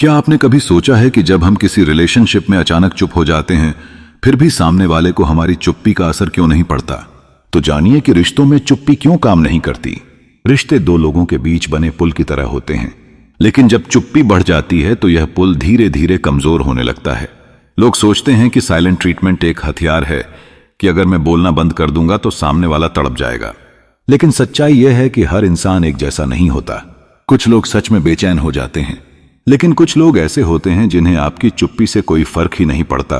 क्या आपने कभी सोचा है कि जब हम किसी रिलेशनशिप में अचानक चुप हो जाते हैं, फिर भी सामने वाले को हमारी चुप्पी का असर क्यों नहीं पड़ता? तो जानिए कि रिश्तों में चुप्पी क्यों काम नहीं करती। रिश्ते दो लोगों के बीच बने पुल की तरह होते हैं, लेकिन जब चुप्पी बढ़ जाती है तो यह पुल धीरे धीरे कमजोर होने लगता है। लोग सोचते हैं कि साइलेंट ट्रीटमेंट एक हथियार है कि अगर मैं बोलना बंद कर दूंगा तो सामने वाला तड़प जाएगा। लेकिन सच्चाई यह है कि हर इंसान एक जैसा नहीं होता। कुछ लोग सच में बेचैन हो जाते हैं, लेकिन कुछ लोग ऐसे होते हैं जिन्हें आपकी चुप्पी से कोई फर्क ही नहीं पड़ता।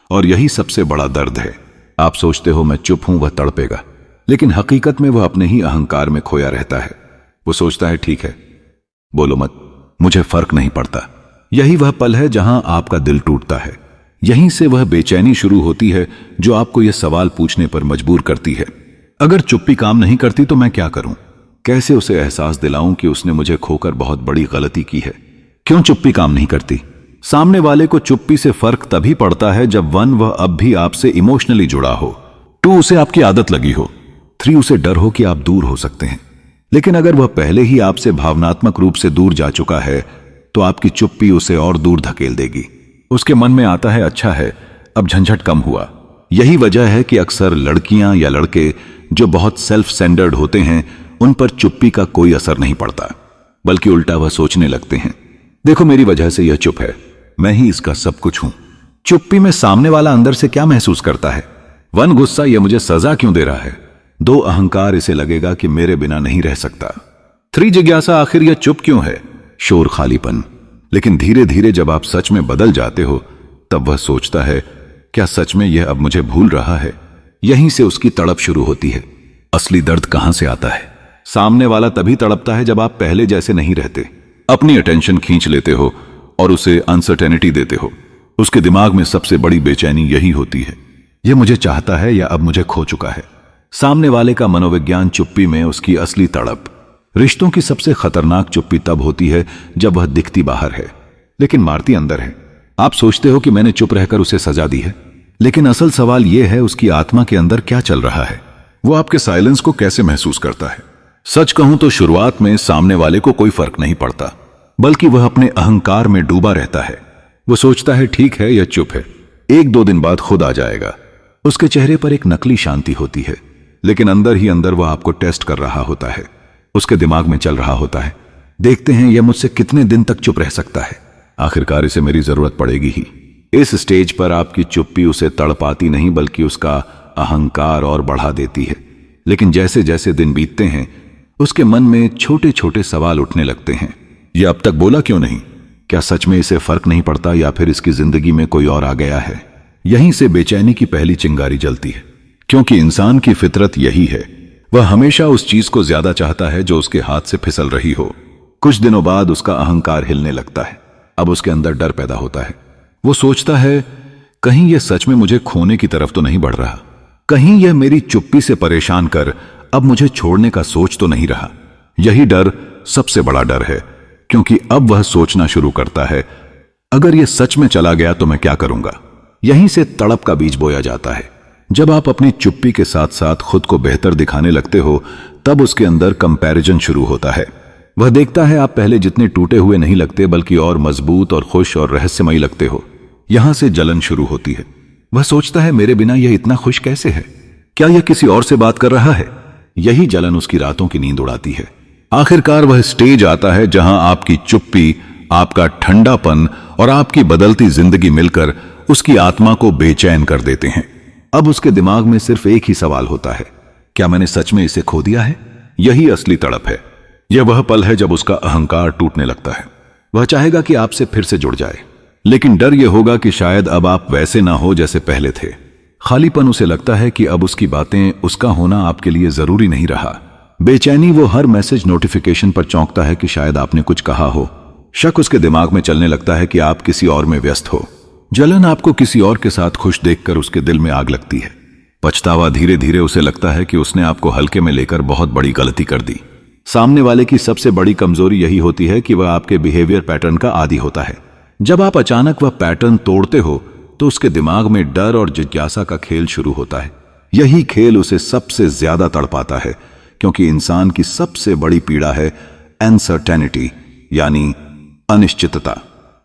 और यही सबसे बड़ा दर्द है। आप सोचते हो मैं चुप हूं, वह तड़पेगा, लेकिन हकीकत में वह अपने ही अहंकार में खोया रहता है। वो सोचता है ठीक है, बोलो मत, मुझे फर्क नहीं पड़ता। यही वह पल है जहां आपका दिल टूटता है। यहीं से वह बेचैनी शुरू होती है जो आपको यह सवाल पूछने पर मजबूर करती है, अगर चुप्पी काम नहीं करती तो मैं क्या करूं? कैसे उसे एहसास दिलाऊं कि उसने मुझे खोकर बहुत बड़ी गलती की है? क्यों चुप्पी काम नहीं करती? सामने वाले को चुप्पी से फर्क तभी पड़ता है जब 1 वह अब भी आपसे इमोशनली जुड़ा हो, 2 उसे आपकी आदत लगी हो, 3 उसे डर हो कि आप दूर हो सकते हैं। लेकिन अगर वह पहले ही आपसे भावनात्मक रूप से दूर जा चुका है तो आपकी चुप्पी उसे और दूर धकेल देगी। उसके मन में आता है अच्छा है, अब झंझट कम हुआ। यही वजह है कि अक्सर लड़कियां या लड़के जो बहुत सेल्फ सेंटर्ड होते हैं उन पर चुप्पी का कोई असर नहीं पड़ता, बल्कि उल्टा वह सोचने लगते हैं देखो मेरी वजह से यह चुप है, मैं ही इसका सब कुछ हूं। चुप्पी में सामने वाला अंदर से क्या महसूस करता है? 1 गुस्सा, यह मुझे सजा क्यों दे रहा है। 2 अहंकार, इसे लगेगा कि मेरे बिना नहीं रह सकता। 3 जिज्ञासा, आखिर यह चुप क्यों है। शोर, खालीपन। लेकिन धीरे धीरे जब आप सच में बदल जाते हो तब वह सोचता है क्या सच में यह अब मुझे भूल रहा है। यहीं से उसकी तड़प शुरू होती है। असली दर्द कहां से आता है? सामने वाला तभी तड़पता है जब आप पहले जैसे नहीं रहते, अपनी अटेंशन खींच लेते हो और उसे अनसर्टेनिटी देते हो। उसके दिमाग में सबसे बड़ी बेचैनी यही होती है, यह मुझे चाहता है या अब मुझे खो चुका है। सामने वाले का मनोविज्ञान चुप्पी में उसकी असली तड़प। रिश्तों की सबसे खतरनाक चुप्पी तब होती है जब वह दिखती बाहर है लेकिन मारती अंदर है। आप सोचते हो कि मैंने चुप रहकर उसे सजा दी है, लेकिन असल सवाल यह है उसकी आत्मा के अंदर क्या चल रहा है। वो आपके साइलेंस को कैसे महसूस करता है? सच कहूं तो शुरुआत में सामने वाले को कोई फर्क नहीं पड़ता, बल्कि वह अपने अहंकार में डूबा रहता है। वो सोचता है ठीक है, यह चुप है, 1-2 दिन बाद खुद आ जाएगा। उसके चेहरे पर एक नकली शांति होती है, लेकिन अंदर ही अंदर वह आपको टेस्ट कर रहा होता है। उसके दिमाग में चल रहा होता है देखते हैं यह मुझसे कितने दिन तक चुप रह सकता है, आखिरकार इसे मेरी जरूरत पड़ेगी ही। इस स्टेज पर आपकी चुप्पी उसे तड़पाती नहीं बल्कि उसका अहंकार और बढ़ा देती है। लेकिन जैसे जैसे दिन बीतते हैं उसके मन में छोटे छोटे सवाल उठने लगते हैं। यह अब तक बोला क्यों नहीं? क्या सच में इसे फर्क नहीं पड़ता या फिर इसकी जिंदगी में कोई और आ गया है? यहीं से बेचैनी की पहली चिंगारी जलती है, क्योंकि इंसान की फितरत यही है, वह हमेशा उस चीज को ज्यादा चाहता है जो उसके हाथ से फिसल रही हो। कुछ दिनों बाद उसका अहंकार हिलने लगता है। अब उसके अंदर डर पैदा होता है। वो सोचता है कहीं यह सच में मुझे खोने की तरफ तो नहीं बढ़ रहा, कहीं यह मेरी चुप्पी से परेशान कर अब मुझे छोड़ने का सोच तो नहीं रहा। यही डर सबसे बड़ा डर है, क्योंकि अब वह सोचना शुरू करता है अगर यह सच में चला गया तो मैं क्या करूंगा। यहीं से तड़प का बीज बोया जाता है। जब आप अपनी चुप्पी के साथ साथ खुद को बेहतर दिखाने लगते हो तब उसके अंदर कंपैरिजन शुरू होता है। वह देखता है आप पहले जितने टूटे हुए नहीं लगते बल्कि और मजबूत और खुश और रहस्यमयी लगते हो। यहां से जलन शुरू होती है। वह सोचता है मेरे बिना यह इतना खुश कैसे है, क्या यह किसी और से बात कर रहा है? यही जलन उसकी रातों की नींद उड़ाती है। आखिरकार वह स्टेज आता है जहां आपकी चुप्पी, आपका ठंडापन और आपकी बदलती जिंदगी मिलकर उसकी आत्मा को बेचैन कर देते हैं। अब उसके दिमाग में सिर्फ एक ही सवाल होता है, क्या मैंने सच में इसे खो दिया है? यही असली तड़प है। यह वह पल है जब उसका अहंकार टूटने लगता है। वह चाहेगा कि आपसे फिर से जुड़ जाए, लेकिन डर यह होगा कि शायद अब आप वैसे ना हो जैसे पहले थे। खालीपन, उसे लगता है कि अब उसकी बातें, उसका होना आपके लिए जरूरी नहीं रहा। बेचैनी, वो हर मैसेज नोटिफिकेशन पर चौंकता है कि शायद आपने कुछ कहा हो। शक, उसके दिमाग में चलने लगता है कि आप किसी और में व्यस्त हो। जलन, आपको किसी और के साथ खुश देखकर उसके दिल में आग लगती है। पछतावा, धीरे धीरे उसे लगता है कि उसने आपको हल्के में लेकर बहुत बड़ी गलती कर दी। सामने वाले की सबसे बड़ी कमजोरी यही होती है कि वह आपके बिहेवियर पैटर्न का आदी होता है। जब आप अचानक वह पैटर्न तोड़ते हो तो उसके दिमाग में डर और जिज्ञासा का खेल शुरू होता है। यही खेल उसे सबसे ज्यादा तड़पाता है, क्योंकि इंसान की सबसे बड़ी पीड़ा है अनसर्टेनिटी, यानी अनिश्चितता।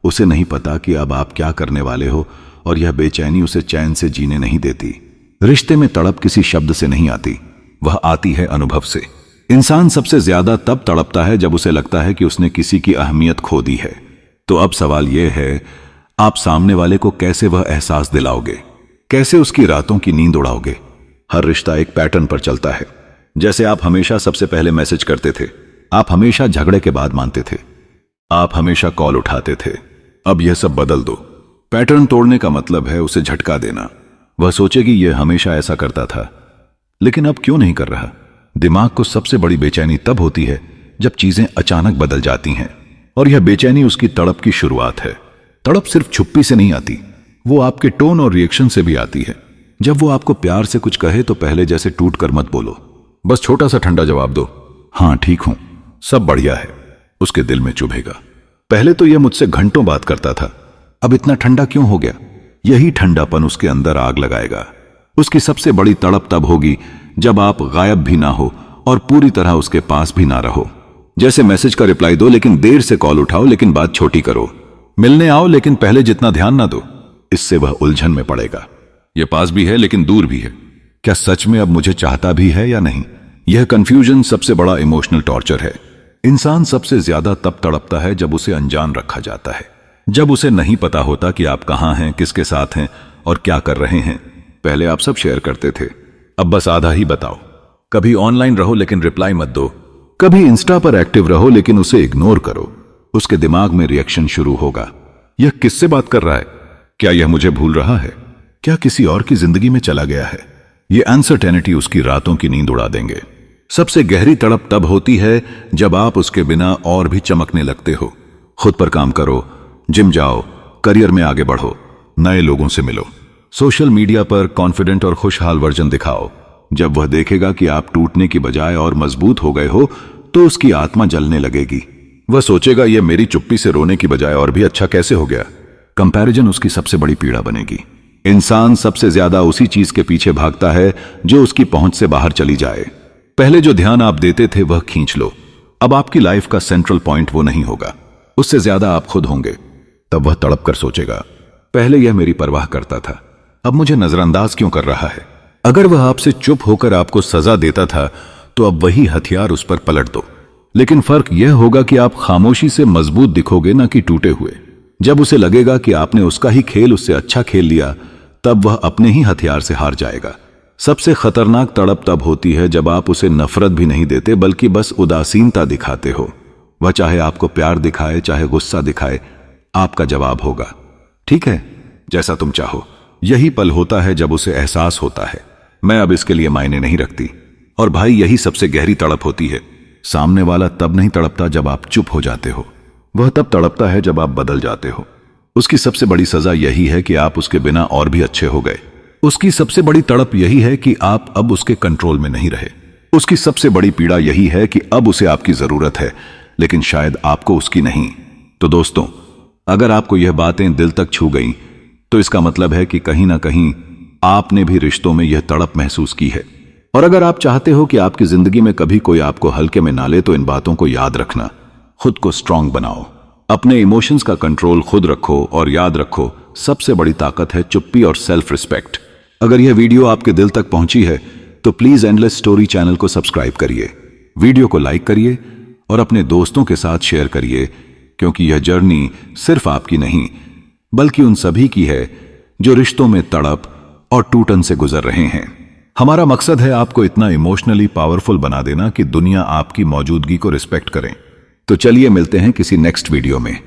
उसे नहीं पता कि अब आप क्या करने वाले हो, और यह बेचैनी उसे चैन से जीने नहीं देती। रिश्ते में तड़प किसी शब्द से नहीं आती, वह आती है अनुभव से। इंसान सबसे ज्यादा तब तड़पता है जब उसे लगता है कि उसने किसी की अहमियत खो दी है। तो अब सवाल यह है, आप सामने वाले को कैसे वह एहसास दिलाओगे, कैसे उसकी रातों की नींद उड़ाओगे। हर रिश्ता एक पैटर्न पर चलता है। जैसे आप हमेशा सबसे पहले मैसेज करते थे, आप हमेशा झगड़े के बाद मानते थे, आप हमेशा कॉल उठाते थे। अब यह सब बदल दो। पैटर्न तोड़ने का मतलब है उसे झटका देना। वह सोचेगी यह हमेशा ऐसा करता था, लेकिन अब क्यों नहीं कर रहा। दिमाग को सबसे बड़ी बेचैनी तब होती है जब चीजें अचानक बदल जाती हैं, और यह बेचैनी उसकी तड़प की शुरुआत है। तड़प सिर्फ छुप्पी से नहीं आती, वो आपके टोन और रिएक्शन से भी आती है। जब वो आपको प्यार से कुछ कहे तो पहले जैसे टूट कर मत बोलो, बस छोटा सा ठंडा जवाब दो, हाँ ठीक हूं, सब बढ़िया है। उसके दिल में चुभेगा, पहले तो यह मुझसे घंटों बात करता था, अब इतना ठंडा क्यों हो गया। यही ठंडापन उसके अंदर आग लगाएगा। उसकी सबसे बड़ी तड़प तब होगी जब आप गायब भी ना हो और पूरी तरह उसके पास भी ना रहो। जैसे मैसेज का रिप्लाई दो लेकिन देर से कॉल उठाओ, लेकिन बात छोटी करो। मिलने आओ लेकिन पहले जितना ध्यान ना दो। इससे वह उलझन में पड़ेगा। यह पास भी है लेकिन दूर भी है। क्या सच में अब मुझे चाहता भी है या नहीं। यह कंफ्यूजन सबसे बड़ा इमोशनल टॉर्चर है। इंसान सबसे ज्यादा तब तड़पता है जब उसे अनजान रखा जाता है, जब उसे नहीं पता होता कि आप कहां हैं, किसके साथ हैं और क्या कर रहे हैं। पहले आप सब शेयर करते थे, अब बस आधा ही बताओ। कभी ऑनलाइन रहो लेकिन रिप्लाई मत दो, कभी इंस्टा पर एक्टिव रहो लेकिन उसे इग्नोर करो। उसके दिमाग में रिएक्शन शुरू होगा, यह किससे बात कर रहा है, क्या यह मुझे भूल रहा है, क्या किसी और की जिंदगी में चला गया है। यह अनसर्टेनिटी उसकी रातों की नींद उड़ा देंगे। सबसे गहरी तड़प तब होती है जब आप उसके बिना और भी चमकने लगते हो। खुद पर काम करो, जिम जाओ, करियर में आगे बढ़ो, नए लोगों से मिलो, सोशल मीडिया पर कॉन्फिडेंट और खुशहाल वर्जन दिखाओ। जब वह देखेगा कि आप टूटने की बजाय और मजबूत हो गए हो तो उसकी आत्मा जलने लगेगी। वह सोचेगा यह मेरी चुप्पी से रोने की बजाय और भी अच्छा कैसे हो गया। कंपैरिजन उसकी सबसे बड़ी पीड़ा बनेगी। इंसान सबसे ज्यादा उसी चीज के पीछे भागता है जो उसकी पहुंच से बाहर चली जाए। पहले जो ध्यान आप देते थे वह खींच लो। अब आपकी लाइफ का सेंट्रल पॉइंट वो नहीं होगा, उससे ज्यादा आप खुद होंगे। तब वह तड़प कर सोचेगा, पहले यह मेरी परवाह करता था, अब मुझे नजरअंदाज क्यों कर रहा है। अगर वह आपसे चुप होकर आपको सजा देता था तो अब वही हथियार उस पर पलट दो। लेकिन फर्क यह होगा कि आप खामोशी से मजबूत दिखोगे ना कि टूटे हुए। जब उसे लगेगा कि आपने उसका ही खेल उससे अच्छा खेल लिया, तब वह अपने ही हथियार से हार जाएगा। सबसे खतरनाक तड़प तब होती है जब आप उसे नफरत भी नहीं देते बल्कि बस उदासीनता दिखाते हो। वह चाहे आपको प्यार दिखाए चाहे गुस्सा दिखाए, आपका जवाब होगा, ठीक है, जैसा तुम चाहो। यही पल होता है जब उसे एहसास होता है, मैं अब इसके लिए मायने नहीं रखती। और भाई यही सबसे गहरी तड़प होती है। सामने वाला तब नहीं तड़पता जब आप चुप हो जाते हो, वह तब तड़पता है जब आप बदल जाते हो। उसकी सबसे बड़ी सजा यही है कि आप उसके बिना और भी अच्छे हो गए। उसकी सबसे बड़ी तड़प यही है कि आप अब उसके कंट्रोल में नहीं रहे। उसकी सबसे बड़ी पीड़ा यही है कि अब उसे आपकी जरूरत है लेकिन शायद आपको उसकी नहीं। तो दोस्तों, अगर आपको यह बातें दिल तक छू गईं तो इसका मतलब है कि कहीं ना कहीं आपने भी रिश्तों में यह तड़प महसूस की है। और अगर आप चाहते हो कि आपकी जिंदगी में कभी कोई आपको हल्के में ना ले तो इन बातों को याद रखना। खुद को स्ट्रांग बनाओ, अपने इमोशंस का कंट्रोल खुद रखो और याद रखो, सबसे बड़ी ताकत है चुप्पी और सेल्फ रिस्पेक्ट। अगर यह वीडियो आपके दिल तक पहुंची है तो प्लीज एंडलेस स्टोरी चैनल को सब्सक्राइब करिए, वीडियो को लाइक करिए और अपने दोस्तों के साथ शेयर करिए, क्योंकि यह जर्नी सिर्फ आपकी नहीं बल्कि उन सभी की है जो रिश्तों में तड़प और टूटन से गुजर रहे हैं। हमारा मकसद है आपको इतना इमोशनली पावरफुल बना देना कि दुनिया आपकी मौजूदगी को रिस्पेक्ट करें। तो चलिए मिलते हैं किसी नेक्स्ट वीडियो में।